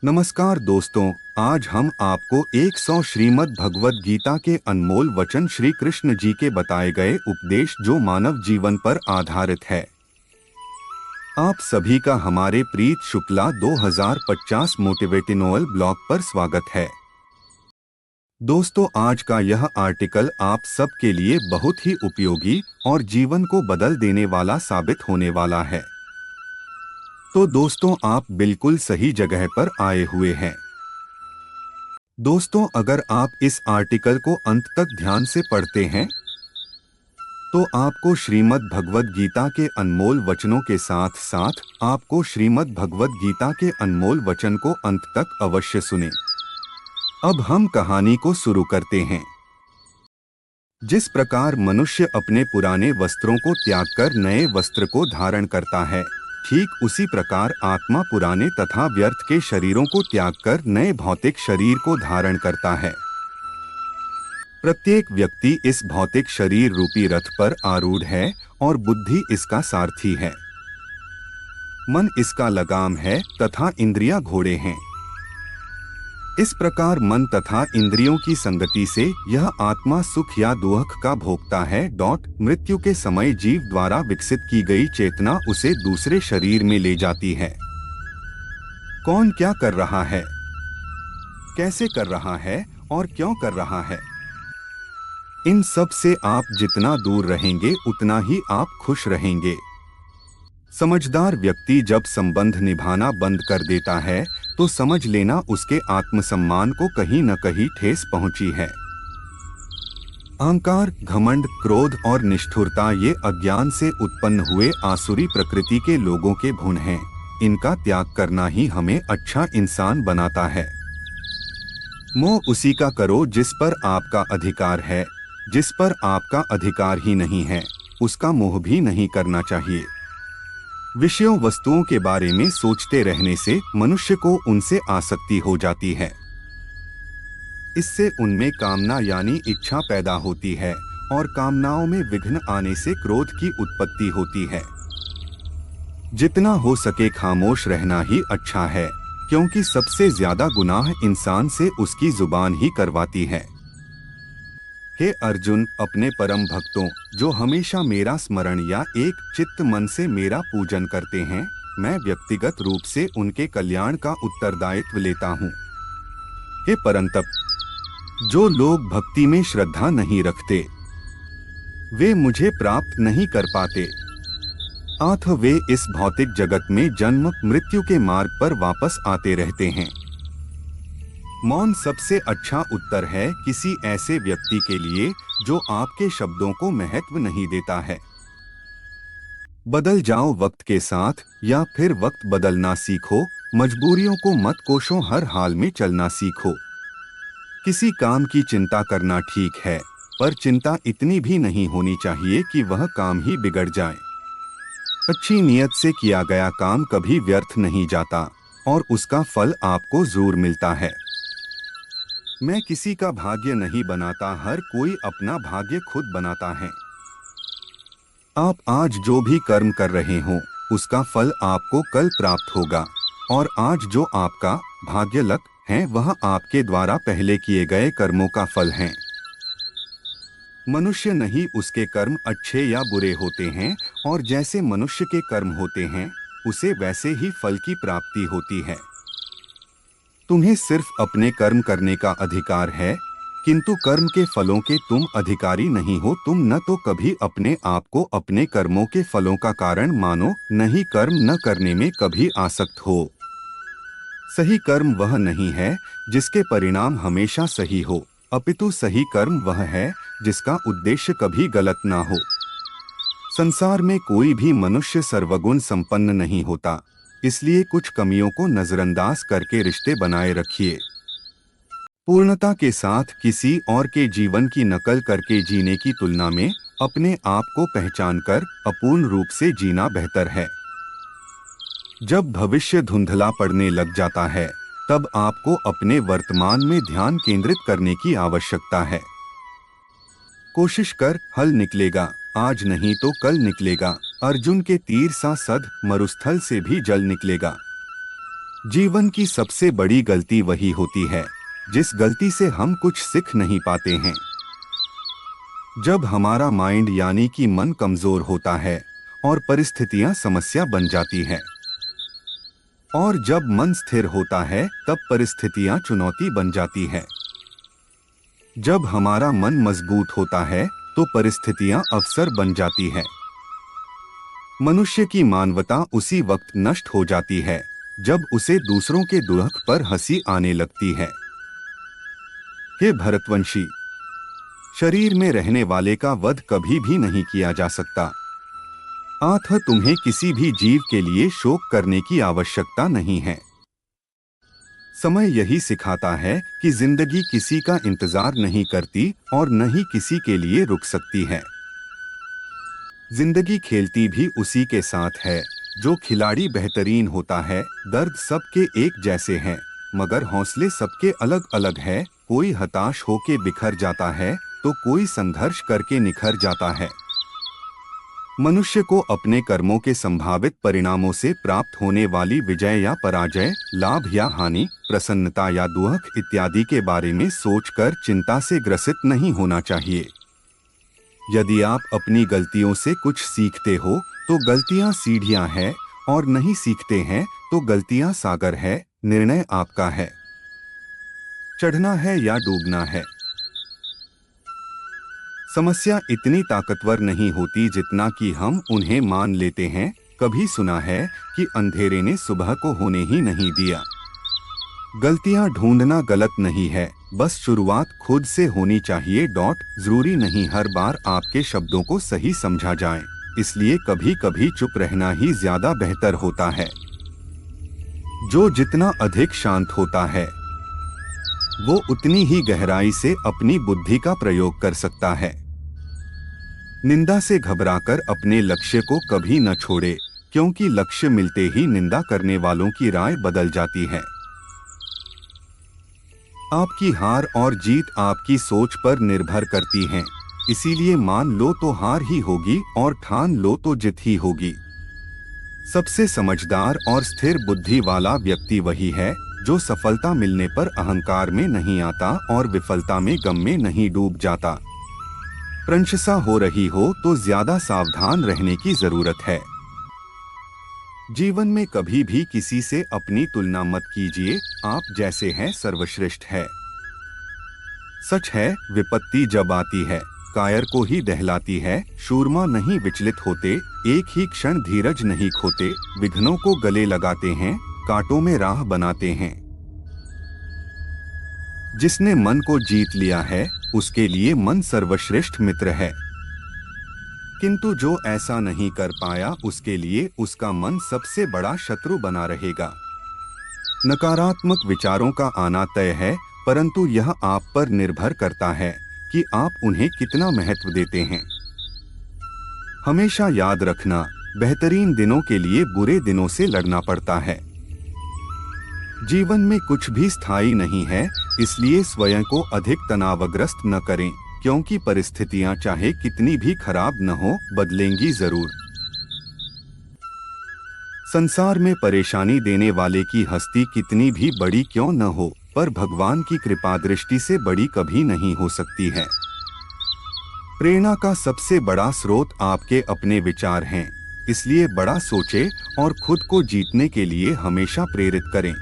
नमस्कार दोस्तों, आज हम आपको 100 श्रीमद् भगवद गीता के अनमोल वचन श्री कृष्ण जी के बताए गए उपदेश जो मानव जीवन पर आधारित है। आप सभी का हमारे प्रीत शुक्ला 2050 मोटिवेटिनोअल ब्लॉग पर स्वागत है। दोस्तों, आज का यह आर्टिकल आप सब के लिए बहुत ही उपयोगी और जीवन को बदल देने वाला साबित होने वाला है। तो दोस्तों, आप बिल्कुल सही जगह पर आए हुए हैं। दोस्तों, अगर आप इस आर्टिकल को अंत तक ध्यान से पढ़ते हैं तो आपको श्रीमद् भगवद गीता के अनमोल वचनों के साथ साथ आपको श्रीमद् भगवद गीता के अनमोल वचन को अंत तक अवश्य सुने। अब हम कहानी को शुरू करते हैं। जिस प्रकार मनुष्य अपने पुराने वस्त्रों को त्यागकर नए वस्त्र को धारण करता है, ठीक उसी प्रकार आत्मा पुराने तथा व्यर्थ के शरीरों को त्यागकर नए भौतिक शरीर को धारण करता है। प्रत्येक व्यक्ति इस भौतिक शरीर रूपी रथ पर आरूढ़ है और बुद्धि इसका सारथी है। मन इसका लगाम है तथा इंद्रियां घोड़े हैं। इस प्रकार मन तथा इंद्रियों की संगति से यह आत्मा सुख या दुख का भोगता है। मृत्यु के समय जीव द्वारा विकसित की गई चेतना उसे दूसरे शरीर में ले जाती है। कौन क्या कर रहा है, कैसे कर रहा है और क्यों कर रहा है, इन सब से आप जितना दूर रहेंगे उतना ही आप खुश रहेंगे। समझदार व्यक्ति जब संबंध निभाना बंद कर देता है तो समझ लेना उसके आत्मसम्मान को कहीं न कहीं ठेस पहुंची है। अहंकार, घमंड, क्रोध और निष्ठुरता ये अज्ञान से उत्पन्न हुए आसुरी प्रकृति के लोगों के गुण हैं। इनका त्याग करना ही हमें अच्छा इंसान बनाता है। मोह उसी का करो जिस पर आपका अधिकार है। जिस पर आपका अधिकार ही नहीं है उसका मोह भी नहीं करना चाहिए। विषयों वस्तुओं के बारे में सोचते रहने से मनुष्य को उनसे आसक्ति हो जाती है। इससे उनमें कामना यानी इच्छा पैदा होती है और कामनाओं में विघ्न आने से क्रोध की उत्पत्ति होती है। जितना हो सके खामोश रहना ही अच्छा है, क्योंकि सबसे ज्यादा गुनाह इंसान से उसकी जुबान ही करवाती है। हे अर्जुन, अपने परम भक्तों जो हमेशा मेरा स्मरण या एक चित्त मन से मेरा पूजन करते हैं, मैं व्यक्तिगत रूप से उनके कल्याण का उत्तरदायित्व लेता हूँ। हे परंतप, जो लोग भक्ति में श्रद्धा नहीं रखते वे मुझे प्राप्त नहीं कर पाते, अतः वे इस भौतिक जगत में जन्म मृत्यु के मार्ग पर वापस आते रहते हैं। मौन सबसे अच्छा उत्तर है किसी ऐसे व्यक्ति के लिए जो आपके शब्दों को महत्व नहीं देता है। बदल जाओ वक्त के साथ या फिर वक्त बदलना सीखो। मजबूरियों को मत कोसो, हर हाल में चलना सीखो। किसी काम की चिंता करना ठीक है, पर चिंता इतनी भी नहीं होनी चाहिए कि वह काम ही बिगड़ जाए। अच्छी नीयत से किया गया काम कभी व्यर्थ नहीं जाता और उसका फल आपको जरूर मिलता है। मैं किसी का भाग्य नहीं बनाता, हर कोई अपना भाग्य खुद बनाता है। आप आज जो भी कर्म कर रहे हो उसका फल आपको कल प्राप्त होगा, और आज जो आपका भाग्य लक है वह आपके द्वारा पहले किए गए कर्मों का फल है। मनुष्य नहीं उसके कर्म अच्छे या बुरे होते हैं, और जैसे मनुष्य के कर्म होते हैं उसे वैसे ही फल की प्राप्ति होती है। तुम्हें सिर्फ अपने कर्म करने का अधिकार है, किंतु कर्म के फलों के तुम अधिकारी नहीं हो। तुम न तो कभी अपने आप को अपने कर्मों के फलों का कारण मानो, न ही कर्म न करने में कभी आसक्त हो। सही कर्म वह नहीं है जिसके परिणाम हमेशा सही हो, अपितु सही कर्म वह है जिसका उद्देश्य कभी गलत ना हो। संसार में कोई भी मनुष्य सर्वगुण संपन्न नहीं होता, इसलिए कुछ कमियों को नजरअंदाज करके रिश्ते बनाए रखिए। पूर्णता के साथ किसी और के जीवन की नकल करके जीने की तुलना में अपने आप को पहचानकर अपूर्ण रूप से जीना बेहतर है। जब भविष्य धुंधला पड़ने लग जाता है तब आपको अपने वर्तमान में ध्यान केंद्रित करने की आवश्यकता है। कोशिश कर, हल निकलेगा, आज नहीं तो कल निकलेगा। अर्जुन के तीर सा सद मरुस्थल से भी जल निकलेगा। जीवन की सबसे बड़ी गलती वही होती है जिस गलती से हम कुछ सीख नहीं पाते हैं। जब हमारा माइंड यानी कि मन कमजोर होता है और परिस्थितियां समस्या बन जाती है, और जब मन स्थिर होता है तब परिस्थितियां चुनौती बन जाती है। जब हमारा मन मजबूत होता है तो परिस्थितियां अवसर बन जाती है। मनुष्य की मानवता उसी वक्त नष्ट हो जाती है जब उसे दूसरों के दुख पर हंसी आने लगती है। हे भरतवंशी, शरीर में रहने वाले का वध कभी भी नहीं किया जा सकता, अतः तुम्हें किसी भी जीव के लिए शोक करने की आवश्यकता नहीं है। समय यही सिखाता है कि जिंदगी किसी का इंतजार नहीं करती और न ही किसी के लिए रुक सकती है। जिंदगी खेलती भी उसी के साथ है। जो खिलाड़ी बेहतरीन होता है, दर्द सबके एक जैसे हैं, मगर हौसले सबके अलग अलग है। कोई हताश होके बिखर जाता है तो कोई संघर्ष करके निखर जाता है। मनुष्य को अपने कर्मों के संभावित परिणामों से प्राप्त होने वाली विजय या पराजय, लाभ या हानि, प्रसन्नता या दुख इत्यादि के बारे में सोचकर चिंता से ग्रसित नहीं होना चाहिए। यदि आप अपनी गलतियों से कुछ सीखते हो तो गलतियां सीढ़ियां हैं, और नहीं सीखते हैं तो गलतियां सागर है। निर्णय आपका है, चढ़ना है या डूबना है। समस्या इतनी ताकतवर नहीं होती जितना कि हम उन्हें मान लेते हैं। कभी सुना है कि अंधेरे ने सुबह को होने ही नहीं दिया। गलतियां ढूंढना गलत नहीं है, बस शुरुआत खुद से होनी चाहिए। जरूरी नहीं हर बार आपके शब्दों को सही समझा जाए, इसलिए कभी कभी चुप रहना ही ज्यादा बेहतर होता है। जो जितना अधिक शांत होता है वो उतनी ही गहराई से अपनी बुद्धि का प्रयोग कर सकता है। निंदा से घबराकर अपने लक्ष्य को कभी न छोड़े, क्योंकि लक्ष्य मिलते ही निंदा करने वालों की राय बदल जाती है। आपकी हार और जीत आपकी सोच पर निर्भर करती हैं, इसीलिए मान लो तो हार ही होगी और ठान लो तो जीत ही होगी। सबसे समझदार और स्थिर बुद्धि वाला व्यक्ति वही है जो सफलता मिलने पर अहंकार में नहीं आता और विफलता में गम में नहीं डूब जाता। प्रशंसा हो रही हो तो ज्यादा सावधान रहने की जरूरत है। जीवन में कभी भी किसी से अपनी तुलना मत कीजिए, आप जैसे हैं सर्वश्रेष्ठ है। सच है, विपत्ति जब आती है कायर को ही दहलाती है। शूरमा नहीं विचलित होते, एक ही क्षण धीरज नहीं खोते। विघ्नों को गले लगाते हैं, कांटों में राह बनाते हैं। जिसने मन को जीत लिया है उसके लिए मन सर्वश्रेष्ठ मित्र है, किंतु जो ऐसा नहीं कर पाया उसके लिए उसका मन सबसे बड़ा शत्रु बना रहेगा। नकारात्मक विचारों का आना तय है, परंतु यह आप पर निर्भर करता है कि आप उन्हें कितना महत्व देते हैं। हमेशा याद रखना, बेहतरीन दिनों के लिए बुरे दिनों से लड़ना पड़ता है। जीवन में कुछ भी स्थायी नहीं है, इसलिए स्वयं को अधिक तनावग्रस्त न करें, क्योंकि परिस्थितियां चाहे कितनी भी खराब न हो, बदलेंगी जरूर। संसार में परेशानी देने वाले की हस्ती कितनी भी बड़ी क्यों न हो, पर भगवान की कृपा दृष्टि से बड़ी कभी नहीं हो सकती है। प्रेरणा का सबसे बड़ा स्रोत आपके अपने विचार हैं, इसलिए बड़ा सोचें और खुद को जीतने के लिए हमेशा प्रेरित करें।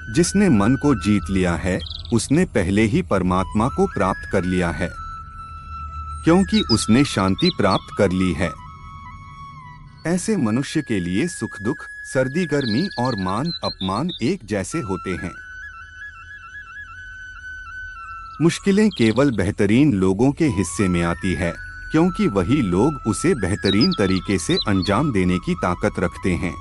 जिसने मन को जीत लिया है उसने पहले ही परमात्मा को प्राप्त कर लिया है, क्योंकि उसने शांति प्राप्त कर ली है। ऐसे मनुष्य के लिए सुख दुख, सर्दी गर्मी और मान अपमान एक जैसे होते हैं। मुश्किलें केवल बेहतरीन लोगों के हिस्से में आती है, क्योंकि वही लोग उसे बेहतरीन तरीके से अंजाम देने की ताकत रखते हैं।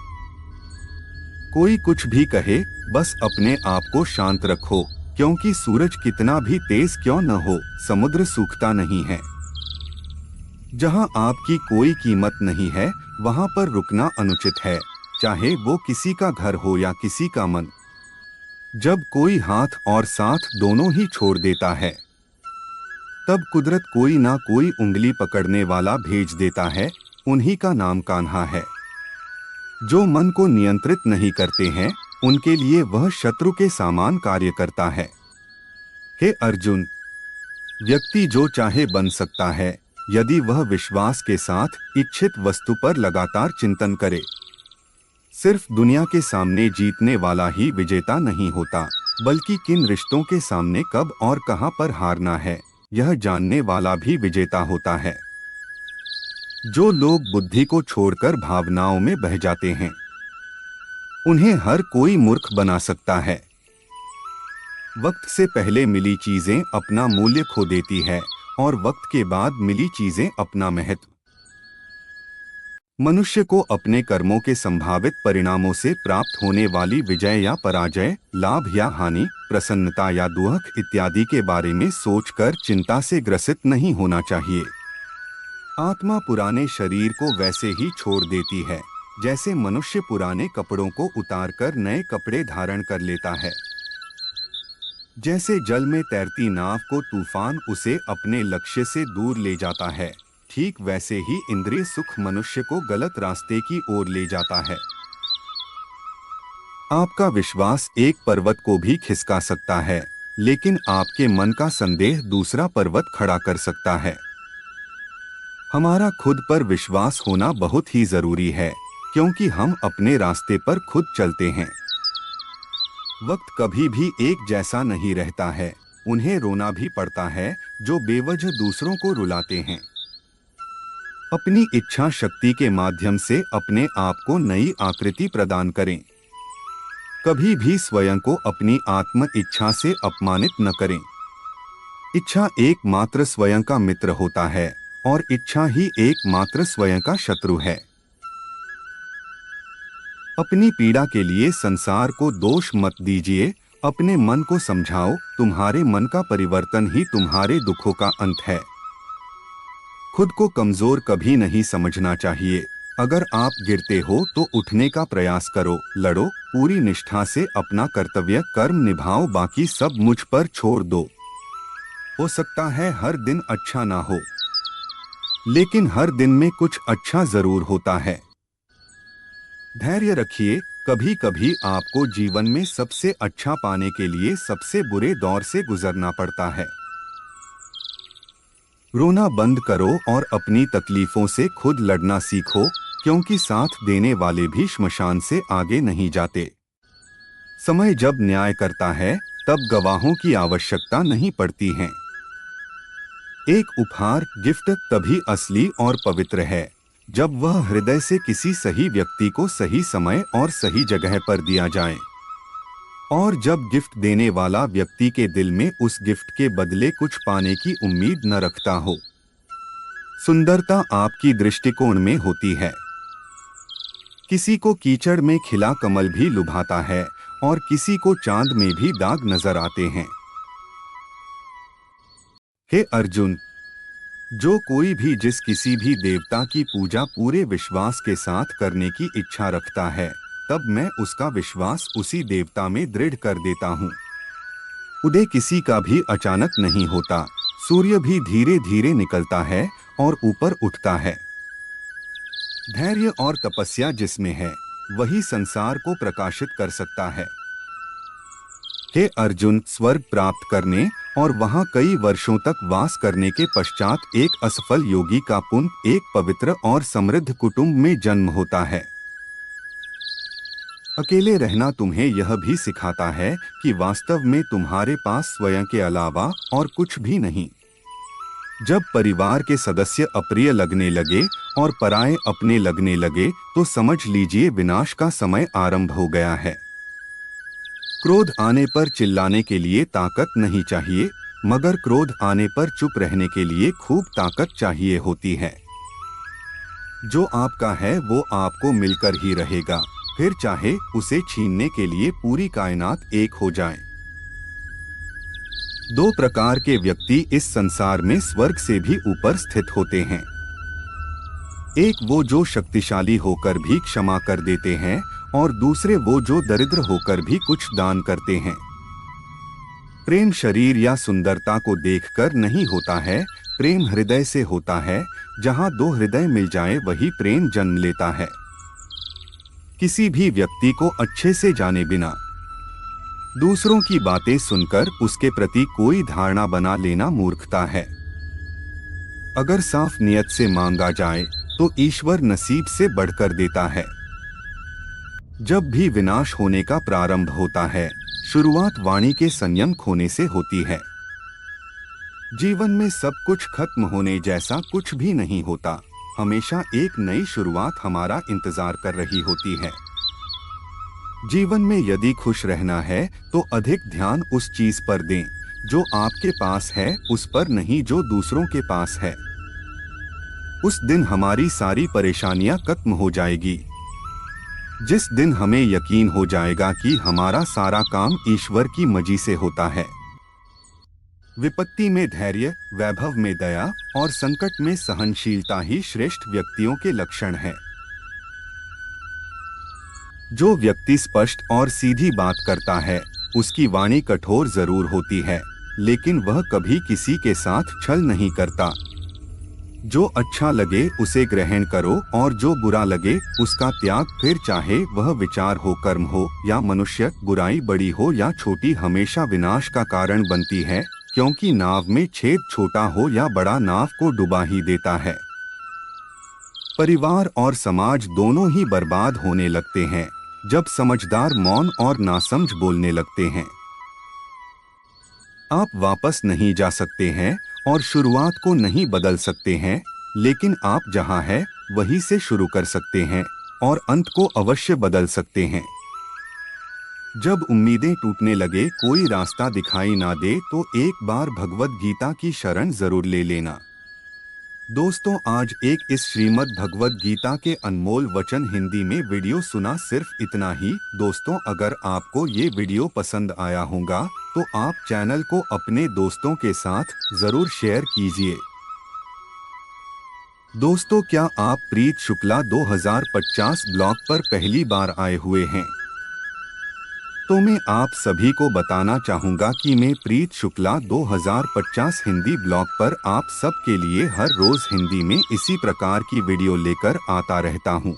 कोई कुछ भी कहे, बस अपने आप को शांत रखो, क्योंकि सूरज कितना भी तेज क्यों न हो, समुद्र सूखता नहीं है। जहां आपकी कोई कीमत नहीं है वहां पर रुकना अनुचित है, चाहे वो किसी का घर हो या किसी का मन। जब कोई हाथ और साथ दोनों ही छोड़ देता है, तब कुदरत कोई ना कोई उंगली पकड़ने वाला भेज देता है, उन्हीं का नाम कान्हा है। जो मन को नियंत्रित नहीं करते हैं उनके लिए वह शत्रु के समान कार्य करता है। हे अर्जुन, व्यक्ति जो चाहे बन सकता है यदि वह विश्वास के साथ इच्छित वस्तु पर लगातार चिंतन करे। सिर्फ दुनिया के सामने जीतने वाला ही विजेता नहीं होता, बल्कि किन रिश्तों के सामने कब और कहां पर हारना है यह जानने वाला भी विजेता होता है। जो लोग बुद्धि को छोड़कर भावनाओं में बह जाते हैं, उन्हें हर कोई मूर्ख बना सकता है। वक्त से पहले मिली चीजें अपना मूल्य खो देती है और वक्त के बाद मिली चीजें अपना महत्व। मनुष्य को अपने कर्मों के संभावित परिणामों से प्राप्त होने वाली विजय या पराजय, लाभ या हानि, प्रसन्नता या दुख इत्यादि के बारे में सोचकर चिंता से ग्रसित नहीं होना चाहिए। आत्मा पुराने शरीर को वैसे ही छोड़ देती है जैसे मनुष्य पुराने कपड़ों को उतारकर नए कपड़े धारण कर लेता है। जैसे जल में तैरती नाव को तूफान उसे अपने लक्ष्य से दूर ले जाता है, ठीक वैसे ही इंद्रिय सुख मनुष्य को गलत रास्ते की ओर ले जाता है। आपका विश्वास एक पर्वत को भी खिसका सकता है, लेकिन आपके मन का संदेह दूसरा पर्वत खड़ा कर सकता है। हमारा खुद पर विश्वास होना बहुत ही जरूरी है, क्योंकि हम अपने रास्ते पर खुद चलते हैं। वक्त कभी भी एक जैसा नहीं रहता है। उन्हें रोना भी पड़ता है जो बेवजह दूसरों को रुलाते हैं। अपनी इच्छा शक्ति के माध्यम से अपने आप को नई आकृति प्रदान करें। कभी भी स्वयं को अपनी आत्म इच्छा से अपमानित न करें। इच्छा एकमात्र स्वयं का मित्र होता है और इच्छा ही एकमात्र स्वयं का शत्रु है। अपनी पीड़ा के लिए संसार को दोष मत दीजिए, अपने मन को समझाओ, तुम्हारे मन का परिवर्तन ही तुम्हारे दुखों का अंत है। खुद को कमजोर कभी नहीं समझना चाहिए। अगर आप गिरते हो तो उठने का प्रयास करो, लड़ो, पूरी निष्ठा से अपना कर्तव्य कर्म निभाओ, बाकी सब मुझ पर छोड़ दो। हो सकता है हर दिन अच्छा ना हो, लेकिन हर दिन में कुछ अच्छा जरूर होता है। धैर्य रखिए, कभी कभी आपको जीवन में सबसे अच्छा पाने के लिए सबसे बुरे दौर से गुजरना पड़ता है। रोना बंद करो और अपनी तकलीफों से खुद लड़ना सीखो, क्योंकि साथ देने वाले भी श्मशान से आगे नहीं जाते। समय जब न्याय करता है तब गवाहों की आवश्यकता नहीं पड़ती है। एक उपहार गिफ्ट तभी असली और पवित्र है जब वह हृदय से किसी सही व्यक्ति को सही समय और सही जगह पर दिया जाए, और जब गिफ्ट देने वाला व्यक्ति के दिल में उस गिफ्ट के बदले कुछ पाने की उम्मीद न रखता हो। सुंदरता आपकी दृष्टिकोण में होती है। किसी को कीचड़ में खिला कमल भी लुभाता है और किसी को चांद में भी दाग नजर आते हैं। हे अर्जुन, जो कोई भी जिस किसी भी देवता की पूजा पूरे विश्वास के साथ करने की इच्छा रखता है, तब मैं उसका विश्वास उसी देवता में दृढ़ कर देता हूँ। उदय किसी का भी अचानक नहीं होता। सूर्य भी धीरे धीरे निकलता है और ऊपर उठता है। धैर्य और तपस्या जिसमें है, वही संसार को प्रकाशित कर सकता है। हे अर्जुन, स्वर्ग प्राप्त करने और वहां कई वर्षों तक वास करने के पश्चात एक असफल योगी का पुण्य एक पवित्र और समृद्ध कुटुंब में जन्म होता है। अकेले रहना तुम्हें यह भी सिखाता है कि वास्तव में तुम्हारे पास स्वयं के अलावा और कुछ भी नहीं। जब परिवार के सदस्य अप्रिय लगने लगे और पराये अपने लगने लगे, तो समझ लीजिए विनाश का समय आरंभ हो गया है। क्रोध आने पर चिल्लाने के लिए ताकत नहीं चाहिए, मगर क्रोध आने पर चुप रहने के लिए खूब ताकत चाहिए होती है। जो आपका है वो आपको मिलकर ही रहेगा, फिर चाहे उसे छीनने के लिए पूरी कायनात एक हो जाए। दो प्रकार के व्यक्ति इस संसार में स्वर्ग से भी ऊपर स्थित होते हैं। एक वो जो शक्तिशाली होकर भी क्षमा कर देते हैं, और दूसरे वो जो दरिद्र होकर भी कुछ दान करते हैं। प्रेम शरीर या सुंदरता को देखकर नहीं होता है, प्रेम हृदय से होता है। जहां दो हृदय मिल जाएं, वही प्रेम जन्म लेता है। किसी भी व्यक्ति को अच्छे से जाने बिना दूसरों की बातें सुनकर उसके प्रति कोई धारणा बना लेना मूर्खता है। अगर साफ नियत से मांगा जाए तो ईश्वर नसीब से बढ़कर देता है। जब भी विनाश होने का प्रारंभ होता है, शुरुआत वाणी के संयम खोने से होती है। जीवन में सब कुछ खत्म होने जैसा कुछ भी नहीं होता। हमेशा एक नई शुरुआत हमारा इंतजार कर रही होती है। जीवन में यदि खुश रहना है तो अधिक ध्यान उस चीज पर दें जो आपके पास है, उस पर नहीं जो दूसरों के पास है। उस दिन हमारी सारी परेशानियां खत्म हो जाएगी। जिस दिन हमें यकीन हो जाएगा कि हमारा सारा काम ईश्वर की मर्जी से होता है। विपत्ति में धैर्य, वैभव में दया और संकट में सहनशीलता ही श्रेष्ठ व्यक्तियों के लक्षण है। जो व्यक्ति स्पष्ट और सीधी बात करता है, उसकी वाणी कठोर जरूर होती है, लेकिन वह कभी किसी के साथ छल नहीं करता। जो अच्छा लगे उसे ग्रहण करो और जो बुरा लगे उसका त्याग। फिर चाहे वह विचार हो, कर्म हो या मनुष्य, बुराई बड़ी हो या छोटी हमेशा विनाश का कारण बनती है, क्योंकि नाव में छेद छोटा हो या बड़ा नाव को डुबा ही देता है। परिवार और समाज दोनों ही बर्बाद होने लगते हैं जब समझदार मौन और नासमझ बोलने लगते हैं। आप वापस नहीं जा सकते हैं और शुरुआत को नहीं बदल सकते हैं, लेकिन आप जहां हैं वहीं से शुरू कर सकते हैं और अंत को अवश्य बदल सकते हैं। जब उम्मीदें टूटने लगे, कोई रास्ता दिखाई ना दे, तो एक बार भगवद गीता की शरण जरूर ले लेना। दोस्तों, आज एक इस श्रीमद् भगवद गीता के अनमोल वचन हिंदी में वीडियो सुना, सिर्फ इतना ही। दोस्तों, अगर आपको ये वीडियो पसंद आया होगा तो आप चैनल को अपने दोस्तों के साथ जरूर शेयर कीजिए। दोस्तों, क्या आप प्रीत शुक्ला 2050 ब्लॉग पर पहली बार आए हुए हैं? तो मैं आप सभी को बताना चाहूँगा कि मैं प्रीत शुक्ला 2050 हिंदी ब्लॉग पर आप सब के लिए हर रोज हिंदी में इसी प्रकार की वीडियो लेकर आता रहता हूँ।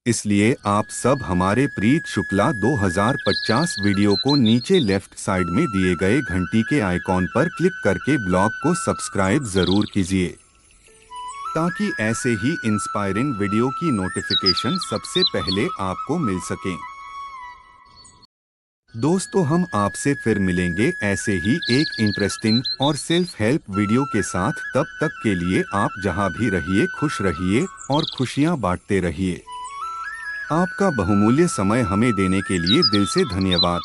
इसलिए आप सब हमारे प्रीत शुक्ला 2050 वीडियो को नीचे लेफ्ट साइड में दिए गए घंटी के आइकॉन पर क्लिक करके ब्लॉग को सब्सक्राइब जरूर कीजिए, ताकि ऐसे ही इंस्पायरिंग वीडियो की नोटिफिकेशन सबसे पहले आपको मिल सके। दोस्तों, हम आपसे फिर मिलेंगे ऐसे ही एक इंटरेस्टिंग और सेल्फ हेल्प वीडियो के साथ। तब तक के लिए आप जहां भी रहिए खुश रहिए और खुशियां बांटते रहिए। आपका बहुमूल्य समय हमें देने के लिए दिल से धन्यवाद।